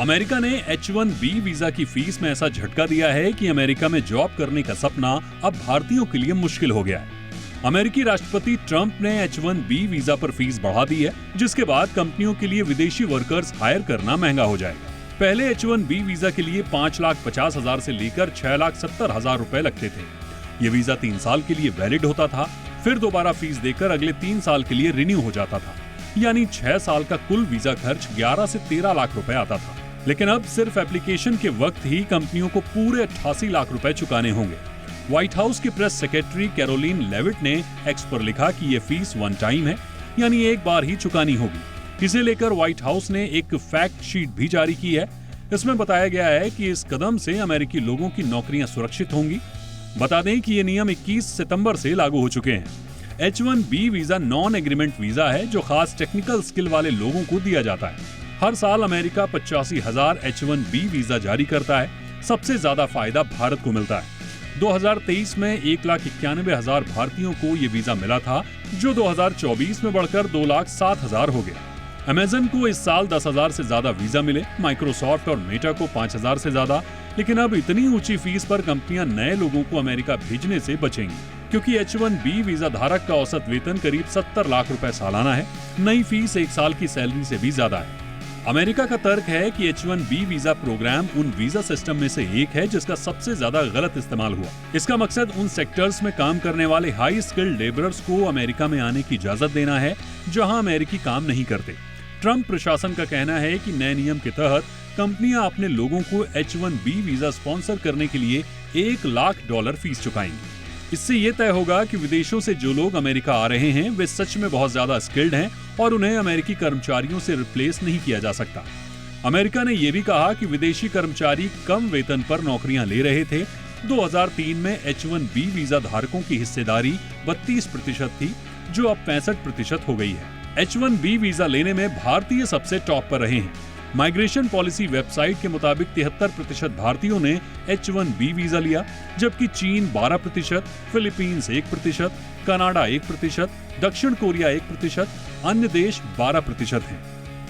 America ने H-1B visa की fees में ऐसा झटका दिया है कि अमेरिका में जॉब करने का सपना अब भारतीयों के लिए मुश्किल हो गया है। अमेरिकी राष्ट्रपति ट्रंप ने H-1B वीजा पर फीस बढ़ा दी है, जिसके बाद कंपनियों के लिए विदेशी वर्कर्स हायर करना महंगा हो जाएगा। पहले H-1B वीजा के लिए 5,50,000 से लेकर 6,70,000 रुपए लगते थे। ये वीजा 3 साल के लिए वैलिड होता था, फिर दोबारा फीस देकर अगले 3 साल के लिए रिन्यू हो जाता था। यानी 6 साल का कुल वीजा खर्च 11 से 13 लाख रुपए आता था। लेकिन अब सिर्फ एप्लीकेशन के वक्त ही कंपनियों को पूरे 88 लाख रुपए चुकाने होंगे। व्हाइट हाउस की प्रेस सेक्रेटरी कैरोलिन लेविट ने एक्स पर लिखा कि ये फीस वन टाइम है, यानी एक बार ही चुकानी होगी। इसे लेकर व्हाइट हाउस ने एक फैक्ट शीट भी जारी की है। इसमें बताया गया है कि इस कदम से अमेरिकी लोगों की नौकरियां सुरक्षित होंगी। बता दें कि ये नियम 21 सितंबर से लागू हो चुके हैं। H-1B visa non agreement visa है जो खास टेक्निकल स्किल वाले लोगों को दिया जाता है। हर साल अमेरिका 85,000 H-1B वीजा जारी करता है। सबसे ज्यादा फायदा भारत को मिलता है। 2023 में 1,91,000 भारतीयों को ये वीजा मिला था, जो 2024 में बढ़कर 2,07,000 हो गया। अमेज़न को इस साल 10,000 से ज्यादा वीजा मिले, माइक्रोसॉफ्ट और मेटा को 5,000 से ज्यादा। लेकिन अब इतनी ऊंची फीस पर कंपनियां नए लोगों को अमेरिका भेजने से बचेंगी, क्योंकि H-1B वीजा धारक का औसत वेतन करीब 70 लाख रुपए सालाना है। नई फीस 1 साल की सैलरी से भी ज्यादा है। अमेरिका का तर्क है कि H-1B वीजा प्रोग्राम उन वीजा सिस्टम में से एक है जिसका सबसे ज्यादा गलत इस्तेमाल हुआ। इसका मकसद उन सेक्टर्स में काम करने वाले हाई स्किल्ड लेबरर्स को अमेरिका में आने की इजाजत देना है जहां अमेरिकी काम नहीं करते। ट्रंप प्रशासन का कहना है कि नए नियम के तहत कंपनियां अपने लोगों को H-1B वीजा स्पॉन्सर करने के लिए $1 लाख फीस चुकाएंगी। इससे ये तय होगा कि विदेशों से जो लोग अमेरिका आ रहे हैं वे सच में बहुत ज्यादा स्किल्ड हैं और उन्हें अमेरिकी कर्मचारियों से रिप्लेस नहीं किया जा सकता। अमेरिका ने यह भी कहा कि विदेशी कर्मचारी कम वेतन पर नौकरियां ले रहे थे। 2003 में H-1B वीजा धारकों की हिस्सेदारी 32% थी, जो अब 65% हो गई है। H-1B वीजा लेने में भारतीय सबसे टॉप पर रहे हैं। माइग्रेशन पॉलिसी वेबसाइट के मुताबिक 73% भारतीयों ने H-1B वीजा लिया, जबकि चीन 12%, फिलीपींस 1%, कनाडा 1%, दक्षिण कोरिया 1%, अन्य देश 12% हैं।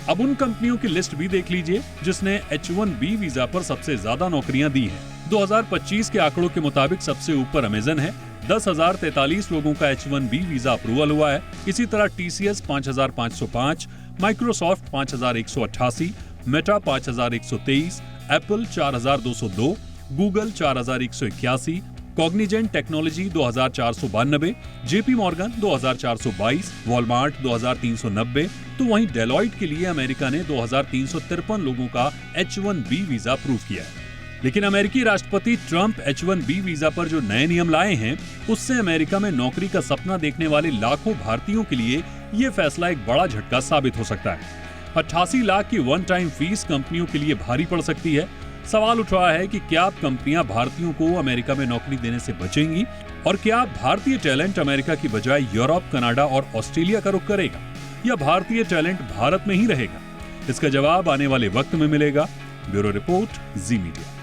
अब उन कंपनियों की लिस्ट भी देख लीजिए जिसने H-1B वीजा पर सबसे ज्यादा नौकरियां दी हैं। 2025 के आंकड़ों के मुताबिक सबसे ऊपर अमेज़न है। 10,043 लोगों का H-1B वीजा अप्रूवल हुआ है। इसी तरह TCS 5,505, Microsoft 5,188, Meta 5,123, Apple 4,202, Google 4,181, Cognizant technology 2,492, JP Morgan 2,422, Walmart 2,390। तो वहीं डेलॉइट के लिए अमेरिका ने 2,353 लोगों का H-1B वीजा अप्रूव किया है। लेकिन अमेरिकी राष्ट्रपति ट्रंप H-1B वीजा पर जो नए नियम लाए हैं, उससे अमेरिका में नौकरी का सपना देखने वाले लाखों भारतीयों के लिए ये फैसला एक बड़ा झटका साबित हो सकता है। 88 लाख की वन टाइम फीस कंपनियों के लिए भारी पड़ सकती है। सवाल उठ रहा है कि क्या कंपनियां भारतीयों को अमेरिका में नौकरी देने से बचेंगी और क्या भारतीय टैलेंट अमेरिका की बजाय यूरोप, कनाडा और ऑस्ट्रेलिया का रुख करेगा, या भारतीय टैलेंट भारत में ही रहेगा? इसका जवाब आने वाले वक्त में मिलेगा। ब्यूरो रिपोर्ट, जी मीडिया।